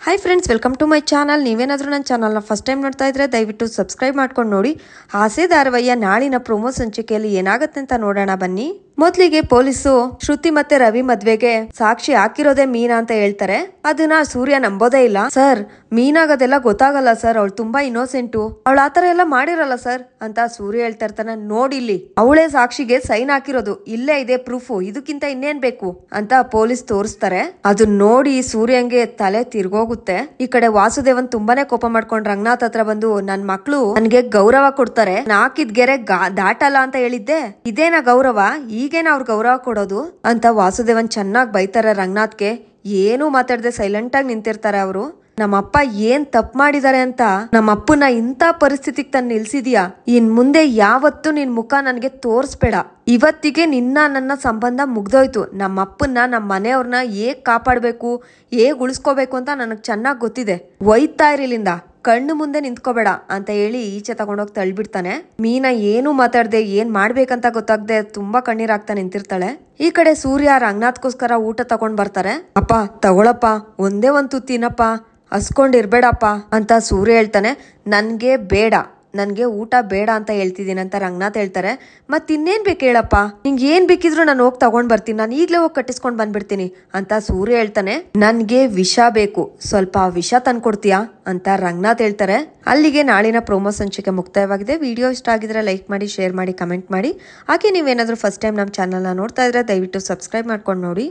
Hi friends, welcome to my channel. ನೀವೇನಾದರೂ ನನ್ನ ಚಾನಲ್ನ ಫಸ್ಟ್ ಟೈಮ್ ನೋಡ್ತಾ ಇದ್ರೆ ದಯವಿಟ್ಟು ಸಬ್ಸ್ಕ್ರೈಬ್ ಮಾಡ್ಕೊಂಡು ನೋಡಿ. ಆಸೆ ಧಾರಾವಾಹಿಯ ನಾಳಿನ ಪ್ರೊಮೋ ಸಂಚಿಕೆಯಲ್ಲಿ ಏನಾಗುತ್ತೆ ಅಂತ ನೋಡೋಣ ಬನ್ನಿ. ಮೊದಲಿಗೆ ಪೊಲೀಸು ಶ್ರುತಿ ಮತ್ತೆ ರವಿ ಮದ್ವೆಗೆ ಸಾಕ್ಷಿ ಹಾಕಿರೋದೇ ಮೀನಾ ಅಂತ ಹೇಳ್ತಾರೆ. ಅದನ್ನ ಸೂರ್ಯ ನಂಬೋದೇ ಇಲ್ಲ. ಸರ್, ಮೀನಾಗದೆಲ್ಲ ಗೊತ್ತಾಗಲ್ಲ ಸರ್, ಅವಳು ತುಂಬಾ ಇನ್ನೋಸೆಂಟು, ಅವಳು ಆತರ ಎಲ್ಲ ಮಾಡಿರಲ್ಲ ಸರ್ ಅಂತ ಸೂರ್ಯ ಹೇಳ್ತಾ ಇರ್ತಾನೆ. ನೋಡಿಲ್ಲಿ, ಅವಳೇ ಸಾಕ್ಷಿಗೆ ಸೈನ್ ಹಾಕಿರೋದು, ಇಲ್ಲೇ ಇದೆ ಪ್ರೂಫ್, ಇದಕ್ಕಿಂತ ಇನ್ನೇನ್ ಬೇಕು ಅಂತ ಪೊಲೀಸ್ ತೋರಿಸ್ತಾರೆ. ಅದನ್ನ ನೋಡಿ ಸೂರ್ಯಂಗೆ ತಲೆ ತಿರ್ಗೋಗುತ್ತೆ. ಈ ಕಡೆ ವಾಸುದೇವನ್ ತುಂಬಾನೇ ಕೋಪ ಮಾಡ್ಕೊಂಡು ರಂಗನಾಥ್ ಹತ್ರ ಬಂದು, ನನ್ ಮಕ್ಳು ನನ್ಗೆ ಗೌರವ ಕೊಡ್ತಾರೆ, ನಾಕಿದ್ ಗೆರೆ ದಾಟಲ್ಲ ಅಂತ ಹೇಳಿದ್ದೆ, ಇದೇನಾ ಗೌರವ, ಈಗೇನ ಅವ್ರ ಗೌರವ ಕೊಡೋದು ಅಂತ ವಾಸುದೇವನ್ ಚೆನ್ನಾಗ್ ಬೈತಾರೆ ರಂಗನಾಥ್ಗೆ. ಏನು ಮಾತಾಡದೆ ಸೈಲೆಂಟ್ ಆಗಿ ನಿಂತಿರ್ತಾರೆ ಅವರು. ನಮ್ಮಪ್ಪ ಏನ್ ತಪ್ಪು ಮಾಡಿದಾರೆ ಅಂತ ನಮ್ಮಪ್ಪನ ಇಂಥ ಪರಿಸ್ಥಿತಿಗೆ ತಂದು ನಿಲ್ಸಿದ್ಯಾ, ಇನ್ ಮುಂದೆ ಯಾವತ್ತೂ ನಿನ್ ಮುಖ ನನ್ಗೆ ತೋರ್ಸ್ಬೇಡ. ಇವತ್ತಿಗೆ ನಿನ್ನ ನನ್ನ ಸಂಬಂಧ ಮುಗ್ದೋಯ್ತು. ನಮ್ಮಪ್ಪನ್ನ ನಮ್ಮ ಮನೆಯವ್ರನ್ನ ಹೇಗ್ ಕಾಪಾಡ್ಬೇಕು, ಹೇಗ್ ಉಳಿಸ್ಕೋಬೇಕು ಅಂತ ನನಗ್ ಚೆನ್ನಾಗ್ ಗೊತ್ತಿದೆ. ಒಯ್ತಾ ಇರಲಿಂದ ಕಣ್ಣು ಮುಂದೆ ನಿಂತ್ಕೋಬೇಡ ಅಂತ ಹೇಳಿ ಈಚೆ ತಗೊಂಡೋಗಿ ತಳ್ಬಿಡ್ತಾನೆ. ಮೀನಾ ಏನು ಮಾತಾಡ್ದೆ ಏನ್ ಮಾಡ್ಬೇಕಂತ ಗೊತ್ತಾಗ್ದೆ ತುಂಬಾ ಕಣ್ಣೀರಾಗ್ತಾ ನಿಂತಿರ್ತಾಳೆ. ಈ ಕಡೆ ಸೂರ್ಯ ರಂಗನಾಥ್ಗೋಸ್ಕರ ಊಟ ತಗೊಂಡ್ ಬರ್ತಾರೆ. ಅಪ್ಪ ತಗೊಳಪ್ಪ, ಒಂದೇ ಒಂದ್ ತುತ್ತಿನಪ್ಪ, ಹಸ್ಕೊಂಡಿರ್ಬೇಡಪ್ಪ ಅಂತ ಸೂರ್ಯ ಹೇಳ್ತಾನೆ. ನನ್ಗೆ ಬೇಡ, ನನ್ಗೆ ಊಟ ಬೇಡ ಅಂತ ಹೇಳ್ತಿದ್ದೀನಿ ಅಂತ ರಂಗನಾಥ್ ಹೇಳ್ತಾರೆ. ಮತ್ ಇನ್ನೇನ್ ಬೇಕು ಹೇಳಪ್ಪ, ನಿಂಗೆ ಏನ್ ಬೇಕಿದ್ರು ನಾನು ಹೋಗಿ ತಗೊಂಡ್ ಬರ್ತೀನಿ, ನಾನು ಈಗ್ಲೇ ಹೋಗಿ ಕಟ್ಟಿಸ್ಕೊಂಡ್ ಬಂದ್ಬಿಡ್ತೀನಿ ಅಂತ ಸೂರ್ಯ ಹೇಳ್ತಾನೆ. ನನ್ಗೆ ವಿಷ ಬೇಕು, ಸ್ವಲ್ಪ ವಿಷ ತಂದ್ಕೊಡ್ತೀಯಾ ಅಂತ ರಂಗನಾಥ್ ಹೇಳ್ತಾರೆ. ಅಲ್ಲಿಗೆ ನಾಳಿನ ಪ್ರೊಮೋ ಸಂಚಿಕೆ ಮುಕ್ತಾಯವಾಗಿದೆ. ವಿಡಿಯೋ ಇಷ್ಟ ಆಗಿದ್ರೆ ಲೈಕ್ ಮಾಡಿ, ಶೇರ್ ಮಾಡಿ, ಕಮೆಂಟ್ ಮಾಡಿ. ಹಾಗೆ ನೀವೇನಾದ್ರೂ ಫಸ್ಟ್ ಟೈಮ್ ನಮ್ಮ ಚಾನಲ್ನ ನೋಡ್ತಾ ಇದ್ರೆ ದಯವಿಟ್ಟು ಸಬ್ಸ್ಕ್ರೈಬ್ ಮಾಡ್ಕೊಂಡು ನೋಡಿ.